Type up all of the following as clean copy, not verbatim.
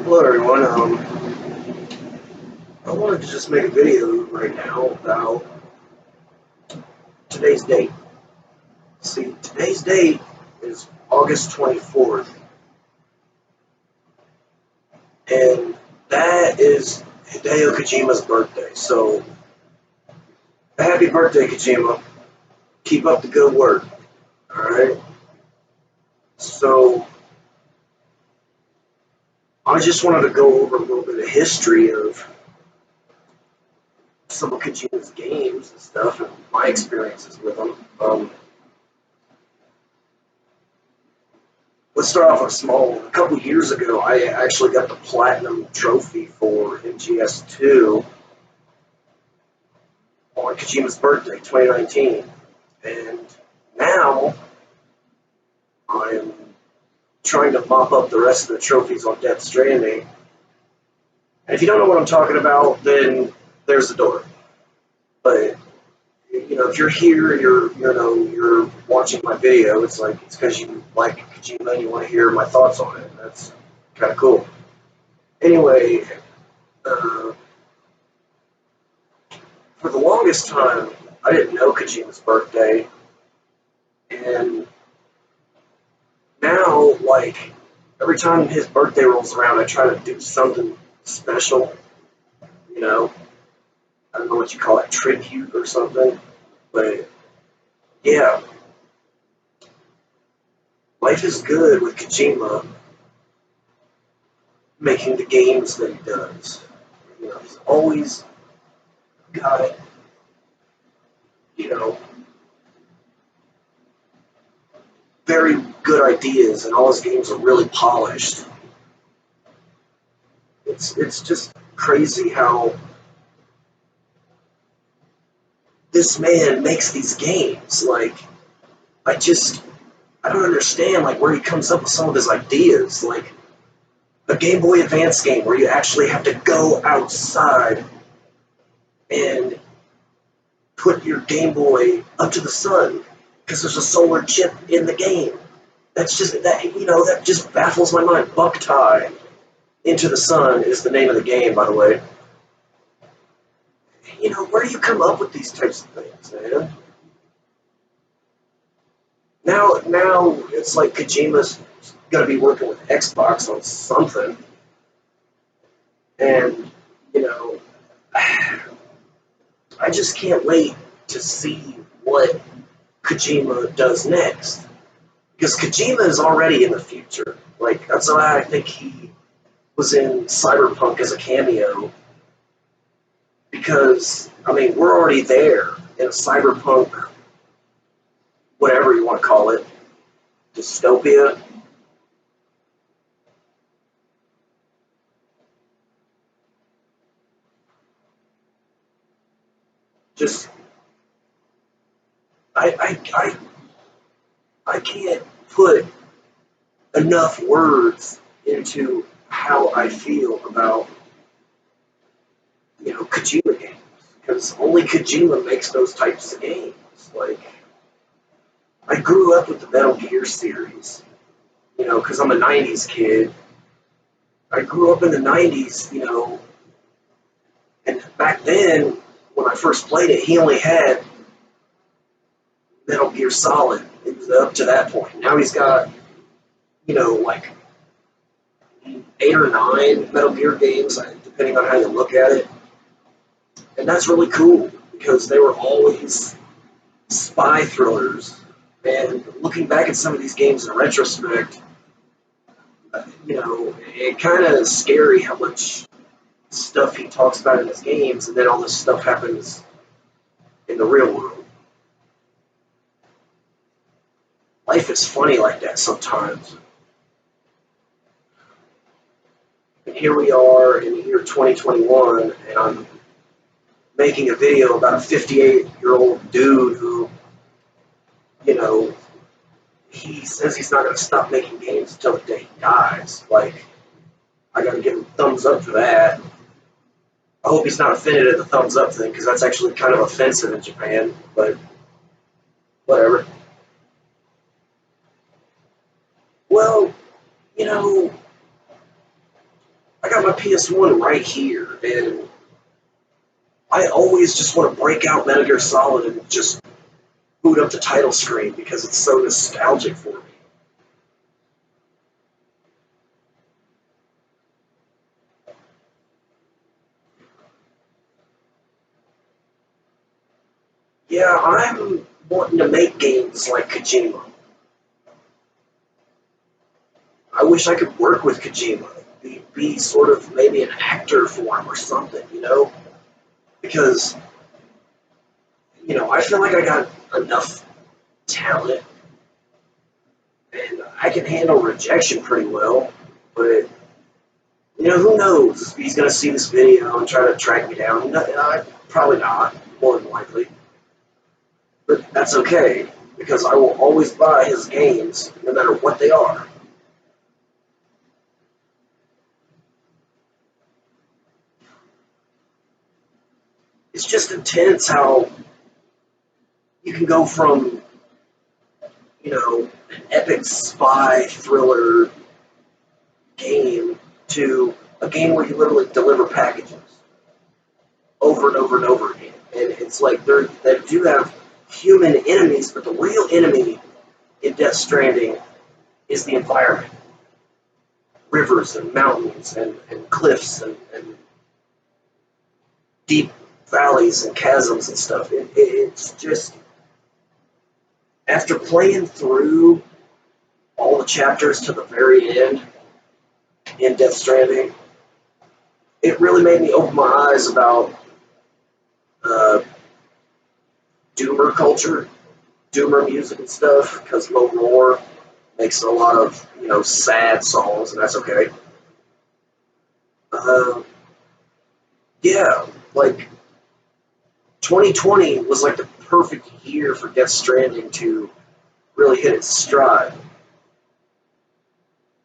Hello everyone. I wanted to just make a video right now about today's date. See, today's date is August 24th, and that is Hideo Kojima's birthday. So, happy birthday, Kojima. Keep up the good work. Alright? So, I just wanted to go over a little bit of history of some of Kojima's games and stuff and my experiences with them. Let's start off with a small one. A couple years ago, I actually got the platinum trophy for MGS2 on Kojima's birthday, 2019. And now I'm trying to mop up the rest of the trophies on Death Stranding. And if you don't know what I'm talking about, then there's the door. But if you're here, you're watching my video. It's because you like Kojima and you want to hear my thoughts on it. That's kind of cool. Anyway, for the longest time, I didn't know Kojima's birthday, and now, every time his birthday rolls around, I try to do something special. I don't know what you call it, tribute or something, but yeah, life is good with Kojima making the games that he does. He's always got, you know, very good ideas, and all his games are really polished. It's just crazy how this man makes these games. I don't understand where he comes up with some of his ideas. Like a Game Boy Advance game where you actually have to go outside and put your Game Boy up to the sun because there's a solar chip in the game. That just baffles my mind. Buck Tie Into the Sun is the name of the game, by the way. Where do you come up with these types of things, man? Now it's like Kojima's going to be working with Xbox on something, and I just can't wait to see what Kojima does next, because Kojima is already in the future. That's why I think he was in Cyberpunk as a cameo, because we're already there in Cyberpunk, whatever you want to call it, dystopia. Just I can't put enough words into how I feel about Kojima games, because only Kojima makes those types of games. I grew up with the Metal Gear series, because I'm a '90s kid. I grew up in the '90s, and back then when I first played it, he only had Metal Gear Solid. It was up to that point. Now he's got, like 8 or 9 Metal Gear games, depending on how you look at it. And that's really cool, because they were always spy thrillers. And looking back at some of these games in retrospect, it kind of is scary how much stuff he talks about in his games, and then all this stuff happens in the real world. Life is funny like that sometimes. And here we are in the year 2021, and I'm making a video about a 58-year-old dude who, he says he's not going to stop making games until the day he dies. I got to give him thumbs up for that. I hope he's not offended at the thumbs up thing, because that's actually kind of offensive in Japan, but whatever. Well, got my PS1 right here, and I always just want to break out Metal Gear Solid and just boot up the title screen because it's so nostalgic for me. Yeah, I'm wanting to make games like Kojima. I wish I could work with Kojima, be sort of maybe an actor for him or something, you know? Because, I feel like I got enough talent and I can handle rejection pretty well, but, who knows? He's going to see this video and try to track me down. No, probably not, more than likely. But that's okay, because I will always buy his games, no matter what they are. It's just intense how you can go from, an epic spy thriller game to a game where you literally deliver packages over and over and over again. And it's like they do have human enemies, but the real enemy in Death Stranding is the environment. Rivers and mountains and cliffs and deep valleys and chasms and stuff. It's just, after playing through all the chapters to the very end in Death Stranding, it really made me open my eyes about uh, doomer culture, doomer music and stuff, because Low Roar makes a lot of, sad songs, and that's okay. Uh, yeah, like 2020 was like the perfect year for Death Stranding to really hit its stride.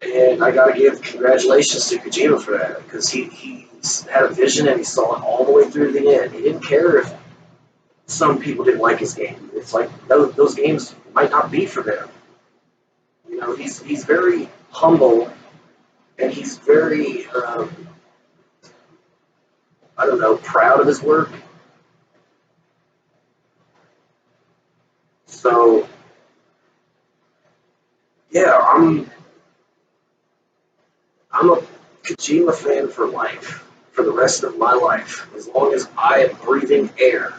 And I gotta give congratulations to Kojima for that, because he's had a vision and he saw it all the way through to the end. He didn't care if some people didn't like his game. It's like those games might not be for them. He's very humble and he's very I don't know, proud of his work. So yeah, I'm a Kojima fan for life, for the rest of my life. As long as I am breathing air,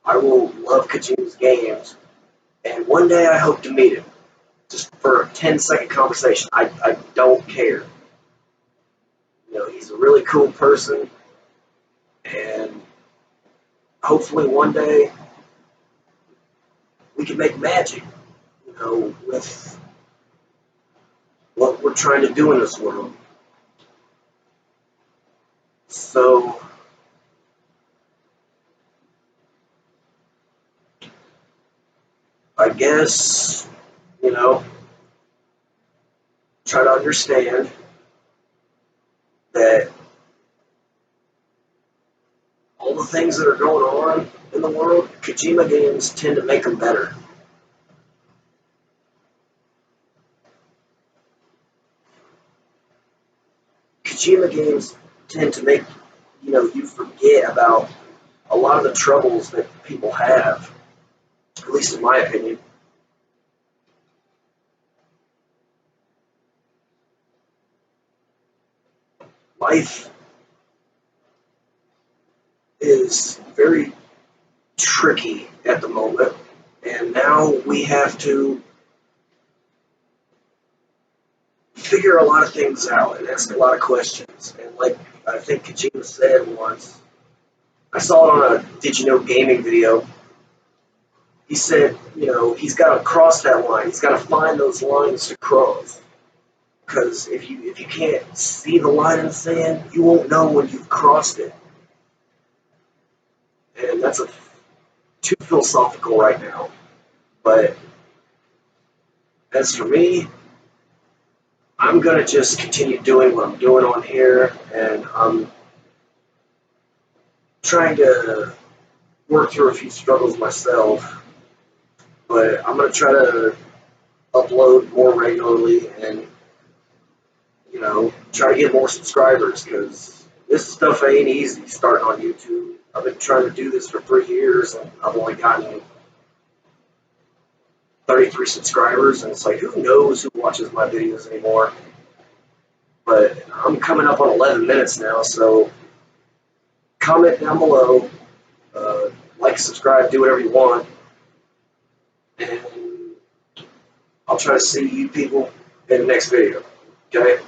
I will love Kojima's games. And one day I hope to meet him, just for a 10-second conversation. I don't care. He's a really cool person, and hopefully one day we can make magic, with what we're trying to do in this world. So I guess, you know, try to understand that all the things that are going on in the world, Kojima games tend to make them better. Kojima games tend to make, you forget about a lot of the troubles that people have, at least in my opinion. Life is very tricky at the moment, and now we have to figure a lot of things out and ask a lot of questions. And like I think Kojima said once, I saw it on a Did You Know Gaming video. He said, he's got to cross that line. He's got to find those lines to cross. Because if you can't see the line in the sand, you won't know when you've crossed it. And that's too philosophical right now. But as for me, I'm going to just continue doing what I'm doing on here, and I'm trying to work through a few struggles myself, but I'm going to try to upload more regularly and, try to get more subscribers because this stuff ain't easy starting on YouTube. I've been trying to do this for 3 years and I've only gotten 33 subscribers, and it's like, who knows who watches my videos anymore? But I'm coming up on 11 minutes now, so comment down below, like, subscribe, do whatever you want, and I'll try to see you people in the next video. Okay?